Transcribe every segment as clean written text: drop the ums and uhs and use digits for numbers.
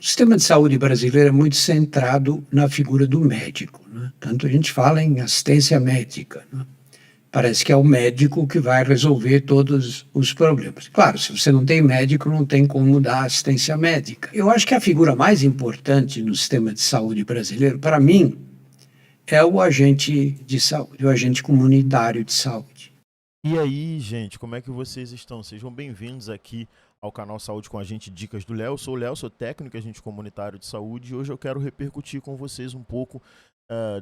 O sistema de saúde brasileiro é muito centrado na figura do médico, né? Tanto a gente fala em assistência médica, né? Parece que é o médico que vai resolver todos os problemas. Claro, se você não tem médico, não tem como dar assistência médica. Eu acho que a figura mais importante no sistema de saúde brasileiro, para mim, é o agente de saúde, o agente comunitário de saúde. E aí, gente, como é que vocês estão? Sejam bem-vindos aqui ao canal Saúde com a gente, Dicas do Léo. Eu sou o Léo, sou técnico e agente comunitário de saúde e hoje eu quero repercutir com vocês um pouco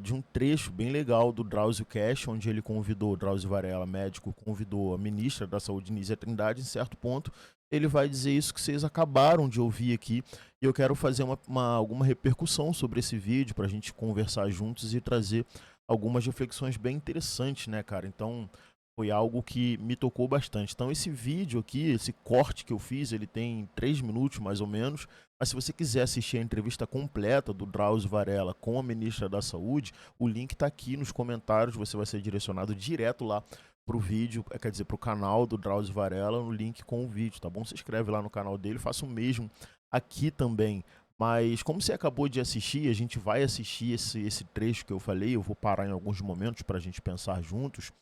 de um trecho bem legal do Drauzio Cash, onde ele convidou, Drauzio Varela, médico, convidou a ministra da Saúde, Nízia Trindade, em certo ponto. Ele vai dizer isso que vocês acabaram de ouvir aqui e eu quero fazer alguma repercussão sobre esse vídeo para a gente conversar juntos e trazer algumas reflexões bem interessantes, né, cara? Então, foi algo que me tocou bastante. Então esse vídeo aqui, esse corte que eu fiz, ele tem 3 minutos mais ou menos, mas se você quiser assistir a entrevista completa do Drauzio Varela com a ministra da Saúde, o link está aqui nos comentários, você vai ser direcionado direto lá para o vídeo, quer dizer, para o canal do Drauzio Varela, no link com o vídeo, tá bom? Se inscreve lá no canal dele, faça o mesmo aqui também. Mas como você acabou de assistir, a gente vai assistir esse trecho que eu falei, eu vou parar em alguns momentos para a gente pensar juntos,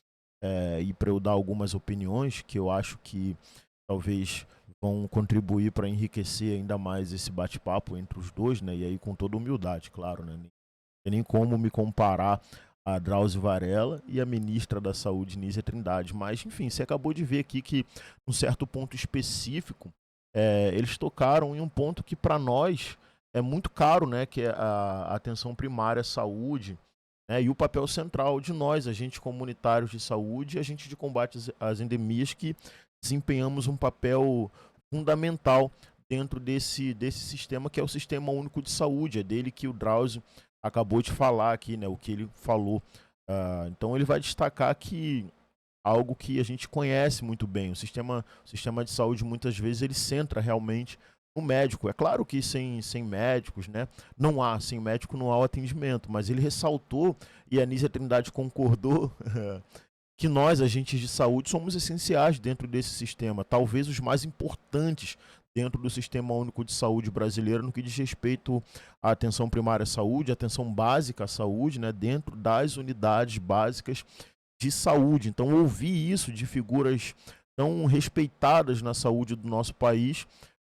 e para eu dar algumas opiniões que eu acho que talvez vão contribuir para enriquecer ainda mais esse bate-papo entre os dois, né? E aí com toda humildade, claro, né? Não tem nem como me comparar a Drauzio Varela e a ministra da Saúde, Nízia Trindade. Mas, enfim, você acabou de ver aqui que, num certo ponto específico, eles tocaram em um ponto que para nós é muito caro, né? Que é a atenção primária à saúde, né, e o papel central de nós, agentes comunitários de saúde, agentes de combate às endemias, que desempenhamos um papel fundamental dentro desse sistema, que é o Sistema Único de Saúde. É dele que o Drauzio acabou de falar aqui, né, o que ele falou. Então ele vai destacar que algo que a gente conhece muito bem. O sistema de saúde, muitas vezes, ele centra realmente no médico. É claro que sem médicos, né? Sem médico não há o atendimento, mas ele ressaltou, e a Anísia Trindade concordou, que nós, agentes de saúde, somos essenciais dentro desse sistema, talvez os mais importantes dentro do Sistema Único de Saúde brasileiro no que diz respeito à atenção primária à saúde, atenção básica à saúde, né, dentro das unidades básicas de saúde. Então, ouvir isso de figuras tão respeitadas na saúde do nosso país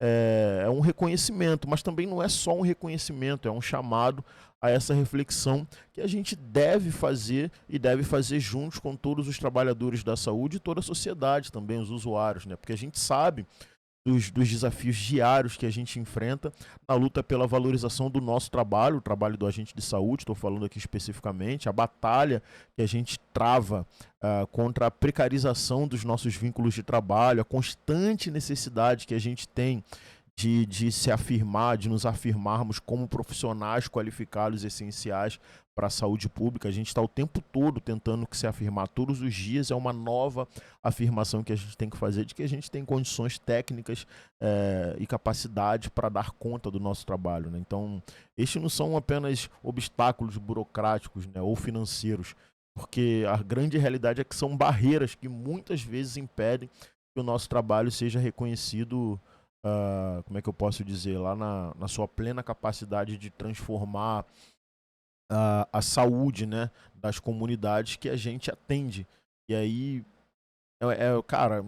é um reconhecimento, mas também não é só um reconhecimento, é um chamado a essa reflexão que a gente deve fazer e deve fazer juntos com todos os trabalhadores da saúde e toda a sociedade também, os usuários, né? Porque a gente sabe dos desafios diários que a gente enfrenta na luta pela valorização do nosso trabalho, o trabalho do agente de saúde, estou falando aqui especificamente, a batalha que a gente trava contra a precarização dos nossos vínculos de trabalho, a constante necessidade que a gente tem de se afirmar, de nos afirmarmos como profissionais qualificados essenciais para a saúde pública. A gente está o tempo todo tentando se afirmar, todos os dias é uma nova afirmação que a gente tem que fazer de que a gente tem condições técnicas e capacidade para dar conta do nosso trabalho, né? Então, estes não são apenas obstáculos burocráticos, né, ou financeiros, porque a grande realidade é que são barreiras que muitas vezes impedem que o nosso trabalho seja reconhecido, como é que eu posso dizer, lá na sua plena capacidade de transformar a saúde, né, das comunidades que a gente atende. E aí, cara,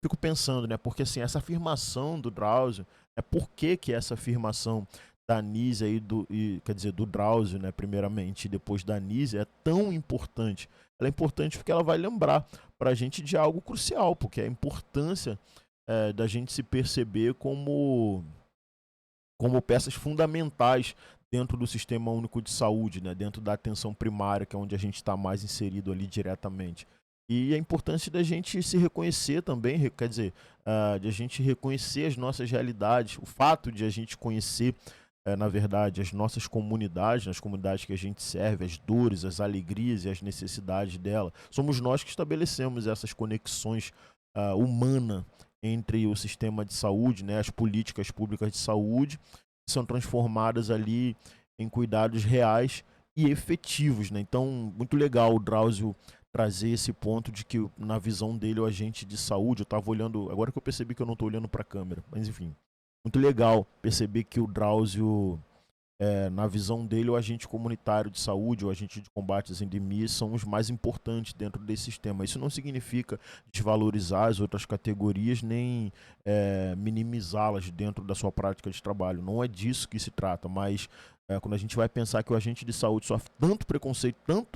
fico pensando, né, porque assim, essa afirmação do Drauzio, por que essa afirmação da Anísia quer dizer, do Drauzio, né, primeiramente, e depois da Anísia, é tão importante? Ela é importante porque ela vai lembrar para a gente de algo crucial, porque é a importância da gente se perceber como peças fundamentais dentro do Sistema Único de Saúde, né, dentro da atenção primária, que é onde a gente está mais inserido ali diretamente. E a importância da gente se reconhecer também, quer dizer, de a gente reconhecer as nossas realidades, o fato de a gente conhecer, na verdade, as nossas comunidades, as comunidades que a gente serve, as dores, as alegrias e as necessidades dela. Somos nós que estabelecemos essas conexões humanas entre o sistema de saúde, né, as políticas públicas de saúde, que são transformadas ali em cuidados reais e efetivos, né? Então, muito legal o Drauzio trazer esse ponto de que, na visão dele, o agente de saúde, eu estava olhando, agora que eu percebi que eu não estou olhando para a câmera, mas enfim, muito legal perceber que o Drauzio, na visão dele, o agente comunitário de saúde, o agente de combate às endemias são os mais importantes dentro desse sistema. Isso não significa desvalorizar as outras categorias, nem minimizá-las dentro da sua prática de trabalho. Não é disso que se trata, mas quando a gente vai pensar que o agente de saúde sofre tanto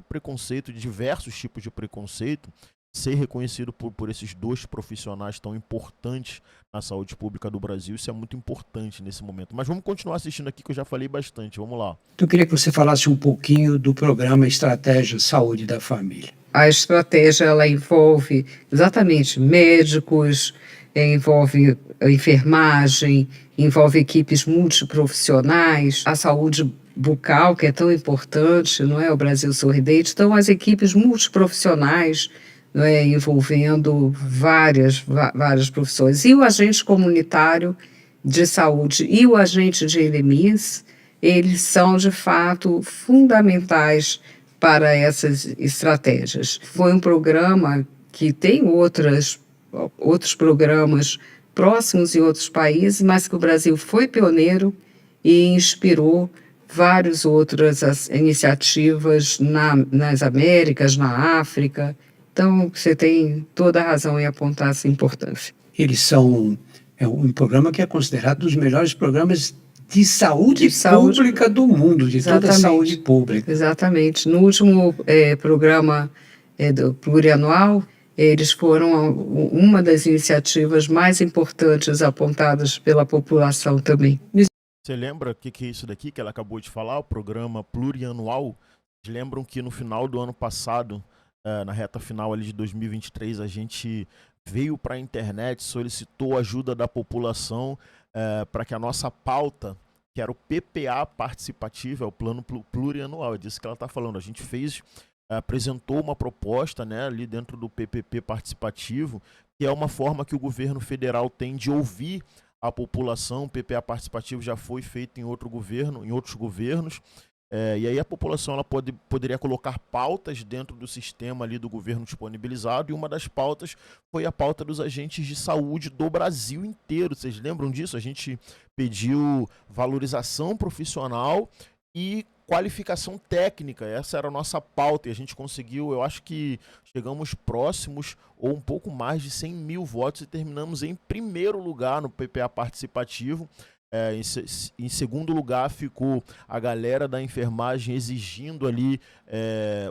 preconceito, diversos tipos de preconceito, ser reconhecido por esses dois profissionais tão importantes na saúde pública do Brasil, isso é muito importante nesse momento. Mas vamos continuar assistindo aqui, que eu já falei bastante. Vamos lá. Então, eu queria que você falasse um pouquinho do programa Estratégia Saúde da Família. A estratégia ela envolve exatamente médicos, envolve enfermagem, envolve equipes multiprofissionais, a saúde bucal, que é tão importante, não é? O Brasil Sorridente. Então, as equipes multiprofissionais, não é? Envolvendo várias profissões. E o agente comunitário de saúde e o agente de endemias, eles são, de fato, fundamentais para essas estratégias. Foi um programa que tem outros programas próximos em outros países, mas que o Brasil foi pioneiro e inspirou várias outras iniciativas nas Américas, na África. Então, você tem toda a razão em apontar essa importância. Eles são um programa que é considerado um dos melhores programas de saúde pública do mundo, de toda a saúde pública. Exatamente. No último programa do plurianual, eles foram uma das iniciativas mais importantes apontadas pela população também. Você lembra o que é isso daqui que ela acabou de falar, o programa plurianual? Vocês lembram que no final do ano passado, na reta final ali de 2023, a gente veio para a internet, solicitou ajuda da população para que a nossa pauta, que era o PPA participativo, é o plano plurianual, é disso que ela está falando. A gente apresentou uma proposta, né, ali dentro do PPP participativo, que é uma forma que o governo federal tem de ouvir a população. O PPA participativo já foi feito em outros governos. E aí a população ela poderia colocar pautas dentro do sistema ali do governo disponibilizado, e uma das pautas foi a pauta dos agentes de saúde do Brasil inteiro. Vocês lembram disso? A gente pediu valorização profissional e qualificação técnica. Essa era a nossa pauta e a gente conseguiu, eu acho que chegamos próximos ou um pouco mais de 100 mil votos e terminamos em primeiro lugar no PPA participativo. Em segundo lugar ficou a galera da enfermagem exigindo ali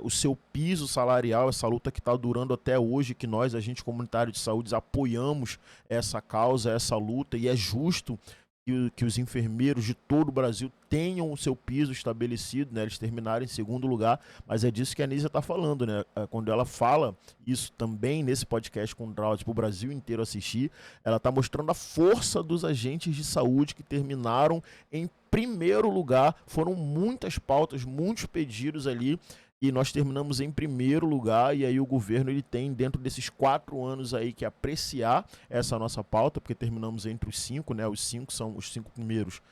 o seu piso salarial, essa luta que está durando até hoje, que nós, agente comunitário de saúde, apoiamos essa causa, essa luta, e é justo que os enfermeiros de todo o Brasil tenham o seu piso estabelecido, né? Eles terminaram em segundo lugar, mas é disso que a Anísia está falando, né? Quando ela fala isso também nesse podcast com o Drauzio para o Brasil inteiro assistir, ela está mostrando a força dos agentes de saúde que terminaram em primeiro lugar. Foram muitas pautas, muitos pedidos ali, e nós terminamos em primeiro lugar. E aí o governo ele tem, dentro desses 4 anos aí, que apreciar essa nossa pauta, porque terminamos entre os 5, né? Os 5 primeiros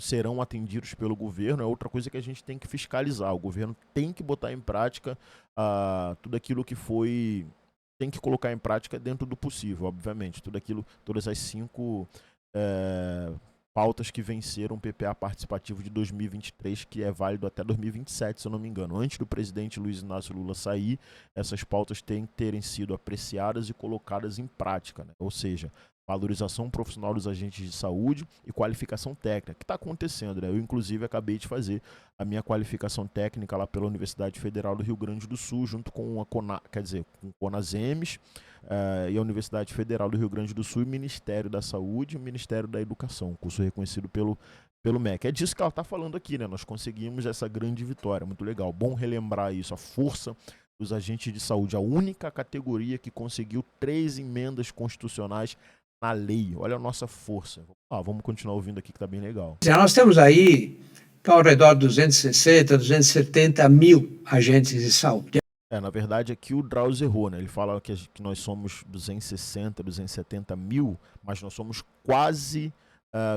serão atendidos pelo governo. É outra coisa que a gente tem que fiscalizar. O governo tem que botar em prática tudo aquilo que foi... Tem que colocar em prática dentro do possível, obviamente. Todas as 5 pautas que venceram o PPA participativo de 2023, que é válido até 2027, se eu não me engano. Antes do presidente Luiz Inácio Lula sair, essas pautas têm que terem sido apreciadas e colocadas em prática, né? Ou seja, valorização profissional dos agentes de saúde e qualificação técnica, que está acontecendo, né? Eu, inclusive, acabei de fazer a minha qualificação técnica lá pela Universidade Federal do Rio Grande do Sul, junto com com o Conasems, e a Universidade Federal do Rio Grande do Sul, e o Ministério da Saúde e o Ministério da Educação, curso reconhecido pelo MEC. É disso que ela está falando aqui, né? Nós conseguimos essa grande vitória, muito legal. Bom relembrar isso, a força dos agentes de saúde, a única categoria que conseguiu 3 emendas constitucionais na lei. Olha a nossa força. Vamos continuar ouvindo aqui, que está bem legal. Nós temos aí ao redor de 260, 270 mil agentes de saúde. Na verdade, aqui o Drauzio errou, né? Ele fala que nós somos 260, 270 mil, mas nós somos quase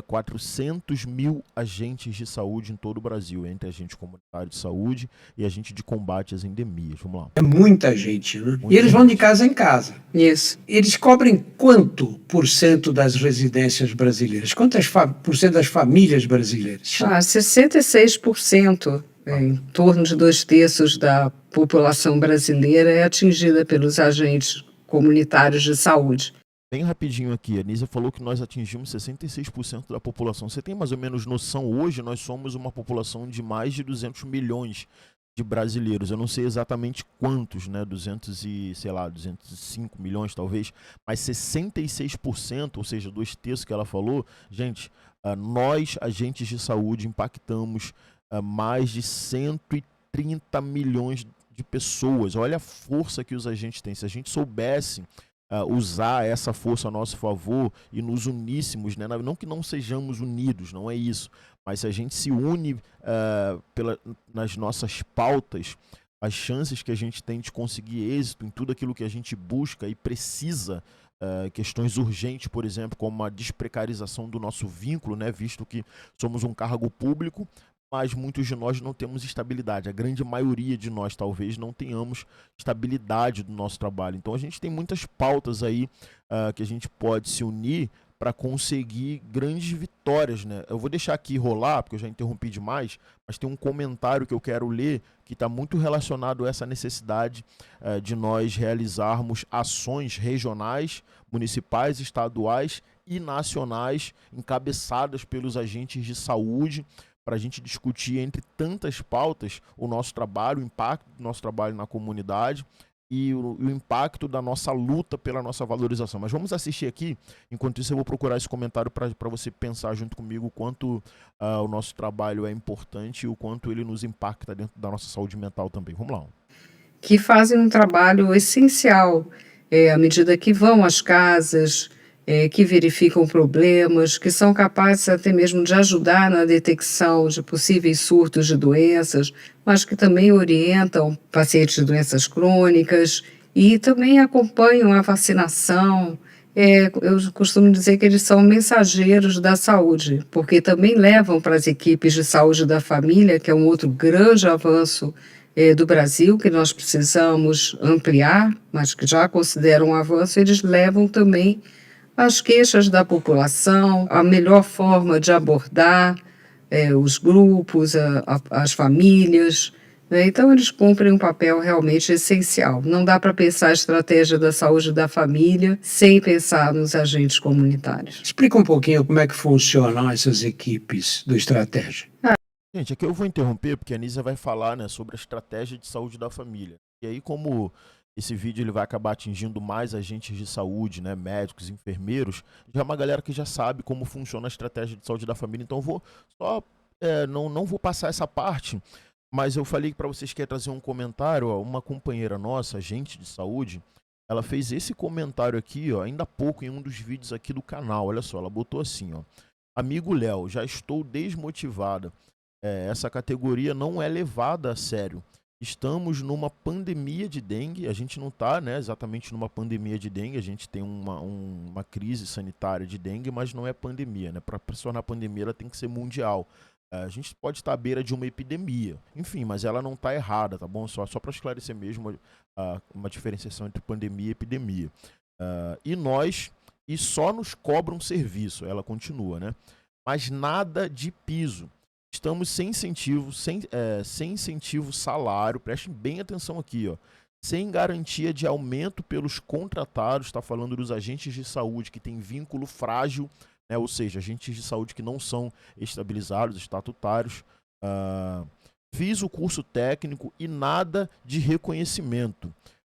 400 mil agentes de saúde em todo o Brasil, entre agente comunitário de saúde e agente de combate às endemias. Vamos lá. É muita gente, né? Muita E eles vão de gente. casa em casa. Isso. Eles cobrem quanto por cento das residências brasileiras? Quantas por cento das famílias brasileiras? 66%, em torno de 2/3 da população brasileira é atingida pelos agentes comunitários de saúde. Bem rapidinho aqui, a Nízia falou que nós atingimos 66% da população. Você tem mais ou menos noção, hoje nós somos uma população de mais de 200 milhões de brasileiros. Eu não sei exatamente quantos, né, 205 milhões talvez, mas 66%, ou seja, 2/3 que ela falou, gente, nós, agentes de saúde, impactamos mais de 130 milhões de pessoas. Olha a força que os agentes têm. Se a gente soubesse usar essa força a nosso favor e nos uníssemos, né? Não que não sejamos unidos, não é isso, mas se a gente se une nas nossas pautas, as chances que a gente tem de conseguir êxito em tudo aquilo que a gente busca e precisa, questões urgentes, por exemplo, como a desprecarização do nosso vínculo, né? Visto que somos um cargo público, mas muitos de nós não temos estabilidade. A grande maioria de nós talvez não tenhamos estabilidade do nosso trabalho. Então a gente tem muitas pautas aí que a gente pode se unir para conseguir grandes vitórias, né? Eu vou deixar aqui rolar, porque eu já interrompi demais, mas tem um comentário que eu quero ler que está muito relacionado a essa necessidade de nós realizarmos ações regionais, municipais, estaduais e nacionais, encabeçadas pelos agentes de saúde, para a gente discutir, entre tantas pautas, o nosso trabalho, o impacto do nosso trabalho na comunidade e o impacto da nossa luta pela nossa valorização. Mas vamos assistir aqui, enquanto isso eu vou procurar esse comentário para você pensar junto comigo o quanto o nosso trabalho é importante e o quanto ele nos impacta dentro da nossa saúde mental também. Vamos lá. Que fazem um trabalho essencial, à medida que vão às casas, que verificam problemas, que são capazes até mesmo de ajudar na detecção de possíveis surtos de doenças, mas que também orientam pacientes de doenças crônicas e também acompanham a vacinação. Eu costumo dizer que eles são mensageiros da saúde, porque também levam para as equipes de saúde da família, que é um outro grande avanço do Brasil, que nós precisamos ampliar, mas que já consideram um avanço. Eles levam também as queixas da população, a melhor forma de abordar os grupos, as famílias, né? Então, eles cumprem um papel realmente essencial. Não dá para pensar a estratégia da saúde da família sem pensar nos agentes comunitários. Explica um pouquinho como é que funcionam essas equipes do Estratégia. Gente, aqui eu vou interromper porque a Nízia vai falar, né, sobre a estratégia de saúde da família. E aí, como esse vídeo ele vai acabar atingindo mais agentes de saúde, né, médicos, enfermeiros, já é uma galera que já sabe como funciona a estratégia de saúde da família. Então eu vou só, não vou passar essa parte, mas eu falei para vocês que ia trazer um comentário. Ó, uma companheira nossa, agente de saúde, ela fez esse comentário aqui, ó, ainda há pouco em um dos vídeos aqui do canal. Olha só, ela botou assim, ó: amigo Léo, já estou desmotivada. Essa categoria não é levada a sério. Estamos numa pandemia de dengue. A gente não está, né, exatamente numa pandemia de dengue. A gente tem uma crise sanitária de dengue, mas não é pandemia, né? Para se tornar pandemia, ela tem que ser mundial. A gente pode estar à beira de uma epidemia. Enfim, mas ela não está errada, tá bom? Só para esclarecer mesmo uma diferenciação entre pandemia e epidemia. E só nos cobram serviço, ela continua, né? Mas nada de piso. Estamos sem incentivo, sem incentivo salário, prestem bem atenção aqui, ó, sem garantia de aumento pelos contratados. Está falando dos agentes de saúde que têm vínculo frágil, né, ou seja, agentes de saúde que não são estabilizados, estatutários. Fiz o curso técnico e nada de reconhecimento.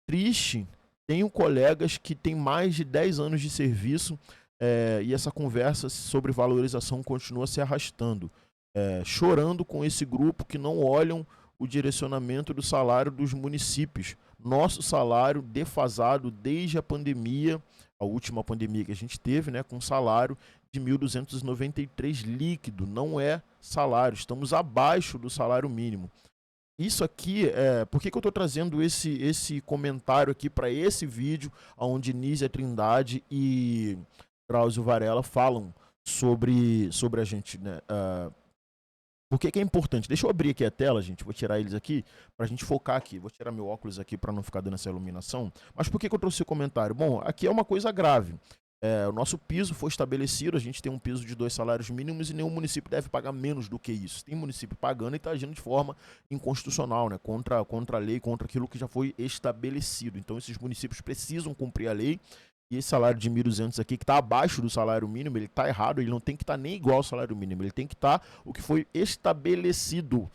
Triste, tenho colegas que têm mais de 10 anos de serviço e essa conversa sobre valorização continua se arrastando. Chorando com esse grupo que não olham o direcionamento do salário dos municípios. Nosso salário defasado desde a pandemia, a última pandemia que a gente teve, né, com salário de R$ 1.293 líquido. Não é salário, estamos abaixo do salário mínimo. Isso aqui, por que eu estou trazendo esse comentário aqui para esse vídeo, onde Nízia Trindade e Drauzio Varela falam sobre a gente, né? Por que que é importante? Deixa eu abrir aqui a tela, gente. Vou tirar eles aqui para a gente focar aqui. Vou tirar meu óculos aqui para não ficar dando essa iluminação. Mas por que que eu trouxe esse comentário? Bom, aqui é uma coisa grave. O nosso piso foi estabelecido, a gente tem um piso de 2 salários mínimos e nenhum município deve pagar menos do que isso. Tem município pagando e está agindo de forma inconstitucional, né? Contra a lei, contra aquilo que já foi estabelecido. Então esses municípios precisam cumprir a lei. E esse salário de 1.200 aqui, que está abaixo do salário mínimo, ele está errado, ele não tem que estar nem igual ao salário mínimo, ele tem que estar o que foi estabelecido,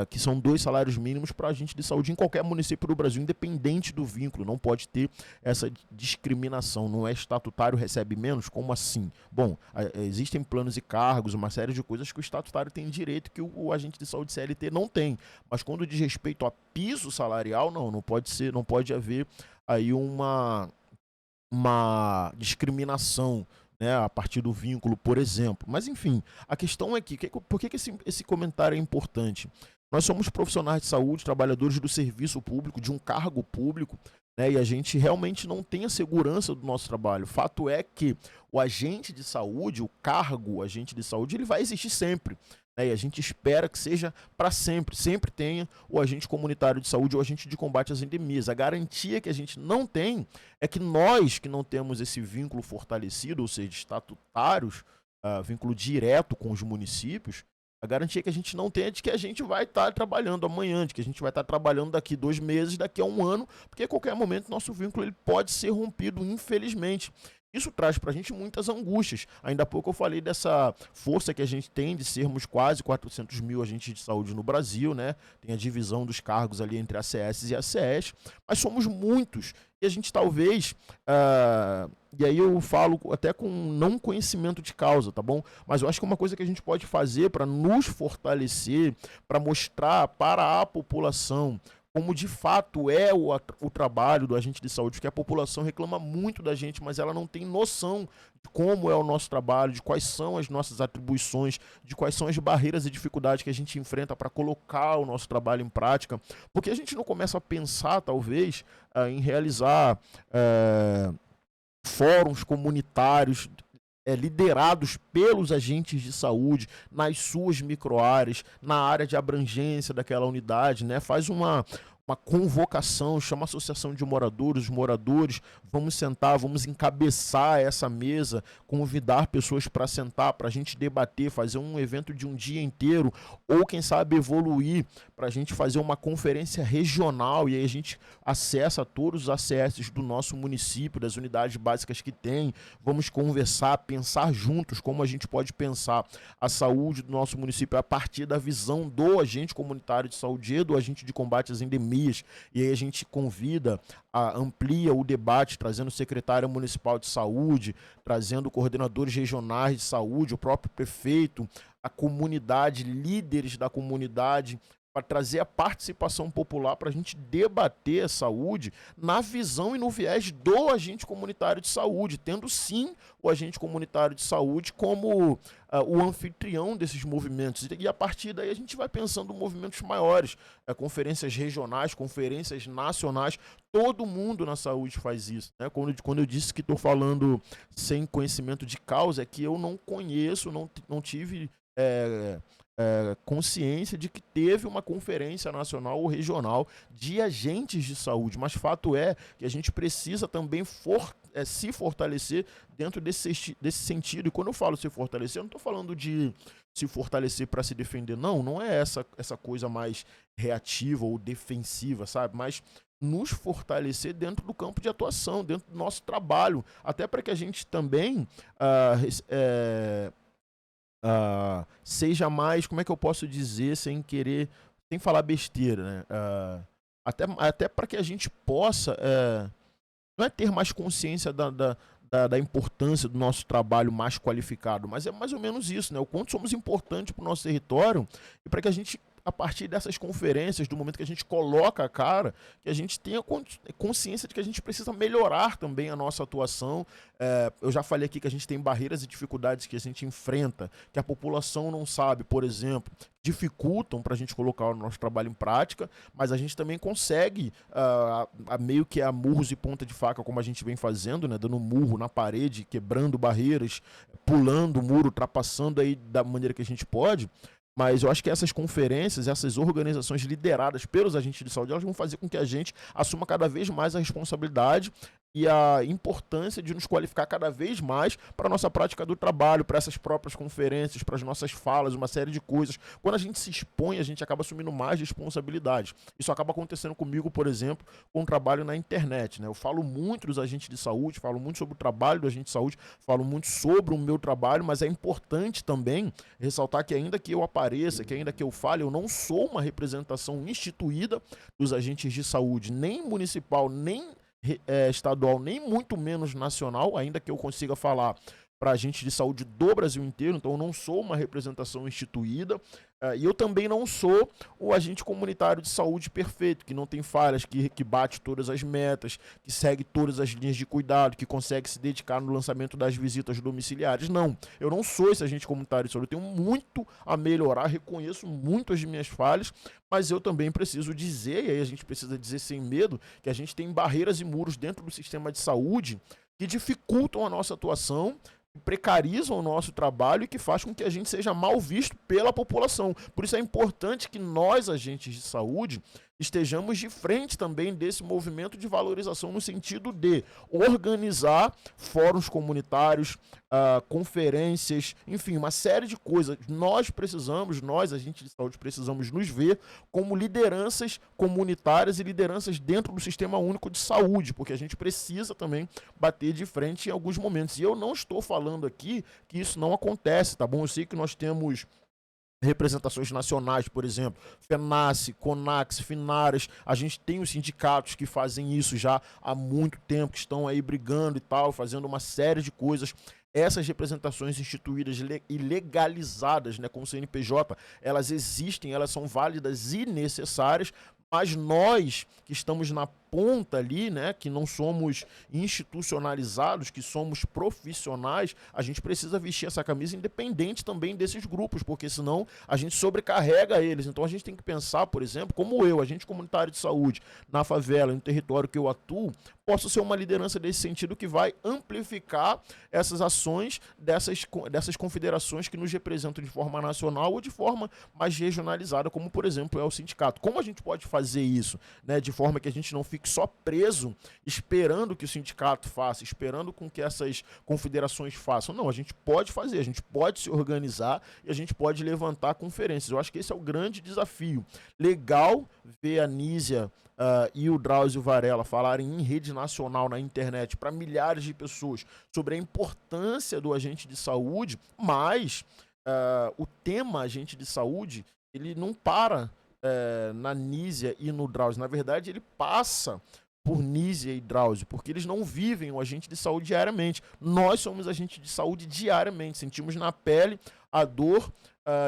que são 2 salários mínimos para agente de saúde em qualquer município do Brasil, independente do vínculo, não pode ter essa discriminação, não é estatutário, recebe menos, como assim? Bom, existem planos e cargos, uma série de coisas que o estatutário tem direito que o agente de saúde CLT não tem, mas quando diz respeito a piso salarial, não pode ser, não pode haver aí uma discriminação, né, a partir do vínculo, por exemplo. Mas, enfim, a questão é por que esse comentário é importante? Nós somos profissionais de saúde, trabalhadores do serviço público, de um cargo público, né, e a gente realmente não tem a segurança do nosso trabalho. Fato é que o agente de saúde, o cargo agente de saúde, ele vai existir sempre. E a gente espera que seja para sempre, sempre tenha o agente comunitário de saúde ou agente de combate às endemias. A garantia que a gente não tem é que nós que não temos esse vínculo fortalecido, ou seja, estatutários, vínculo direto com os municípios, a garantia que a gente não tem é de que a gente vai estar trabalhando amanhã, de que a gente vai estar trabalhando daqui 2 meses, daqui a 1 ano, porque a qualquer momento nosso vínculo ele pode ser rompido, infelizmente. Isso traz para a gente muitas angústias. Ainda há pouco eu falei dessa força que a gente tem de sermos quase 400 mil agentes de saúde no Brasil, né? Tem a divisão dos cargos ali entre ACS e ACS, mas somos muitos. E a gente talvez, e aí eu falo até com não conhecimento de causa, tá bom? Mas eu acho que uma coisa que a gente pode fazer para nos fortalecer, para mostrar para a população como de fato é o trabalho do agente de saúde, porque a população reclama muito da gente, mas ela não tem noção de como é o nosso trabalho, de quais são as nossas atribuições, de quais são as barreiras e dificuldades que a gente enfrenta para colocar o nosso trabalho em prática, porque a gente não começa a pensar, talvez, em realizar fóruns comunitários liderados pelos agentes de saúde nas suas microáreas, na área de abrangência daquela unidade, né? Faz uma convocação, chama a associação de moradores, os moradores, vamos sentar, vamos encabeçar essa mesa, convidar pessoas para sentar, para a gente debater, fazer um evento de um dia inteiro, ou quem sabe evoluir, para a gente fazer uma conferência regional, e aí a gente acessa todos os ACS do nosso município, das unidades básicas que tem, vamos conversar, pensar juntos como a gente pode pensar a saúde do nosso município a partir da visão do agente comunitário de saúde e do agente de combate às endemias. E aí a gente convida, amplia o debate, trazendo o secretário municipal de saúde, trazendo coordenadores regionais de saúde, o próprio prefeito, a comunidade, líderes da comunidade, para trazer a participação popular para a gente debater a saúde na visão e no viés do agente comunitário de saúde, tendo sim o agente comunitário de saúde como o anfitrião desses movimentos. E a partir daí a gente vai pensando em movimentos maiores, conferências regionais, conferências nacionais, todo mundo na saúde faz isso. Né? Quando eu disse que estou falando sem conhecimento de causa, é que eu não conheço, não tive consciência de que teve uma conferência nacional ou regional de agentes de saúde, mas fato é que a gente precisa também se fortalecer dentro desse sentido. E quando eu falo se fortalecer, eu não estou falando de se fortalecer para se defender, não é essa coisa mais reativa ou defensiva, sabe? Mas nos fortalecer dentro do campo de atuação, dentro do nosso trabalho, até para que a gente também seja mais, como é que eu posso dizer, sem falar besteira, né? Até para que a gente possa, não é ter mais consciência da importância do nosso trabalho mais qualificado, mas é mais ou menos isso, né? O quanto somos importantes para o nosso território e para que a gente a partir dessas conferências, do momento que a gente coloca a cara, que a gente tenha consciência de que a gente precisa melhorar também a nossa atuação. Eu já falei aqui que a gente tem barreiras e dificuldades que a gente enfrenta, que a população não sabe, por exemplo, dificultam para a gente colocar o nosso trabalho em prática, mas a gente também consegue, meio que a murros e ponta de faca, como a gente vem fazendo, né, dando murro na parede, quebrando barreiras, pulando o muro, ultrapassando aí da maneira que a gente pode. Mas eu acho que essas conferências, essas organizações lideradas pelos agentes de saúde, elas vão fazer com que a gente assuma cada vez mais a responsabilidade e a importância de nos qualificar cada vez mais para a nossa prática do trabalho, para essas próprias conferências, para as nossas falas, uma série de coisas. Quando a gente se expõe, a gente acaba assumindo mais responsabilidades. Isso acaba acontecendo comigo, por exemplo, com o trabalho na internet, né? Eu falo muito dos agentes de saúde, falo muito sobre o trabalho do agente de saúde, falo muito sobre o meu trabalho, mas é importante também ressaltar que ainda que eu apareça, que ainda que eu fale, eu não sou uma representação instituída dos agentes de saúde, nem municipal, nem estadual, nem muito menos nacional, ainda que eu consiga falar para agentes de saúde do Brasil inteiro. Então eu não sou uma representação instituída, e eu também não sou o agente comunitário de saúde perfeito, que não tem falhas, que bate todas as metas, que segue todas as linhas de cuidado, que consegue se dedicar no lançamento das visitas domiciliares. Não, eu não sou esse agente comunitário de saúde, eu tenho muito a melhorar, reconheço muito as minhas falhas, mas eu também preciso dizer, e aí a gente precisa dizer sem medo, que a gente tem barreiras e muros dentro do sistema de saúde que dificultam a nossa atuação, precarizam o nosso trabalho e que faz com que a gente seja mal visto pela população. Por isso é importante que nós, agentes de saúde, estejamos de frente também desse movimento de valorização no sentido de organizar fóruns comunitários, conferências, enfim, uma série de coisas. Nós, agentes de saúde, precisamos nos ver como lideranças comunitárias e lideranças dentro do Sistema Único de Saúde, porque a gente precisa também bater de frente em alguns momentos. E eu não estou falando aqui que isso não acontece, tá bom? Eu sei que nós temos representações nacionais, por exemplo, FENACE, CONAX, FINARAS, a gente tem os sindicatos que fazem isso já há muito tempo, que estão aí brigando e tal, fazendo uma série de coisas. Essas representações instituídas e legalizadas, né, como o CNPJ, elas existem, elas são válidas e necessárias, mas nós que estamos na ponta ali, né, que não somos institucionalizados, que somos profissionais, a gente precisa vestir essa camisa independente também desses grupos, porque senão a gente sobrecarrega eles. Então a gente tem que pensar, por exemplo, como eu, agente comunitário de saúde, na favela, no território que eu atuo, posso ser uma liderança desse sentido que vai amplificar essas ações dessas confederações que nos representam de forma nacional ou de forma mais regionalizada, como por exemplo é o sindicato. Como a gente pode fazer isso, né, de forma que a gente não fique só preso esperando que o sindicato faça, esperando com que essas confederações façam? Não, a gente pode fazer, a gente pode se organizar e a gente pode levantar conferências. Eu acho que esse é o grande desafio. Legal ver a Nízia e o Drauzio Varela falarem em rede nacional na internet para milhares de pessoas sobre a importância do agente de saúde, mas o tema agente de saúde, ele não para na Nízia e no Drauzio. Na verdade, ele passa por Nízia e Drauzio, porque eles não vivem o agente de saúde diariamente. Nós somos agente de saúde diariamente, sentimos na pele a dor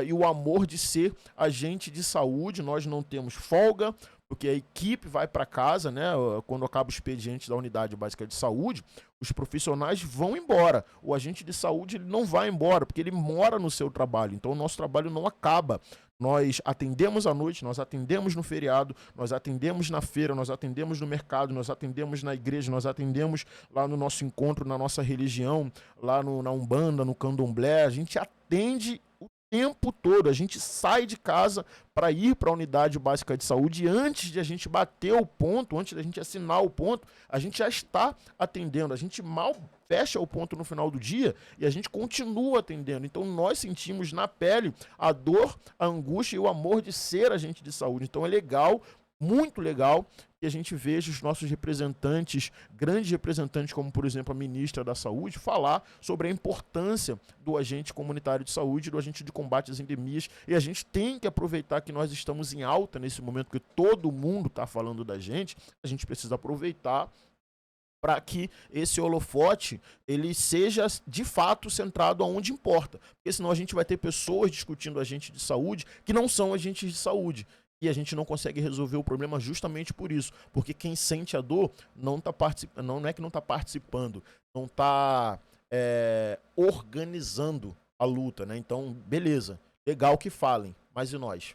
e o amor de ser agente de saúde. Nós não temos folga, porque a equipe vai para casa, né? Quando acaba o expediente da unidade básica de saúde, os profissionais vão embora. O agente de saúde, ele não vai embora, porque ele mora no seu trabalho. Então o nosso trabalho não acaba. Nós atendemos à noite, nós atendemos no feriado, nós atendemos na feira, nós atendemos no mercado, nós atendemos na igreja, nós atendemos lá no nosso encontro, na nossa religião, lá na Umbanda, no Candomblé. A gente atende o tempo todo, a gente sai de casa para ir para a unidade básica de saúde e antes de a gente bater o ponto, antes de a gente assinar o ponto, a gente já está atendendo, a gente mal fecha o ponto no final do dia e a gente continua atendendo. Então nós sentimos na pele a dor, a angústia e o amor de ser agente de saúde. Então é legal, muito legal, que a gente veja os nossos representantes, grandes representantes, como por exemplo a ministra da Saúde, falar sobre a importância do agente comunitário de saúde, do agente de combate às endemias. E a gente tem que aproveitar que nós estamos em alta nesse momento, que todo mundo está falando da gente, a gente precisa aproveitar para que esse holofote ele seja de fato centrado aonde importa. Porque senão a gente vai ter pessoas discutindo agentes de saúde que não são agentes de saúde. E a gente não consegue resolver o problema justamente por isso. Porque quem sente a dor não tá participando, não é que não está participando, não está organizando a luta, né? Então, beleza, legal que falem, mas e nós?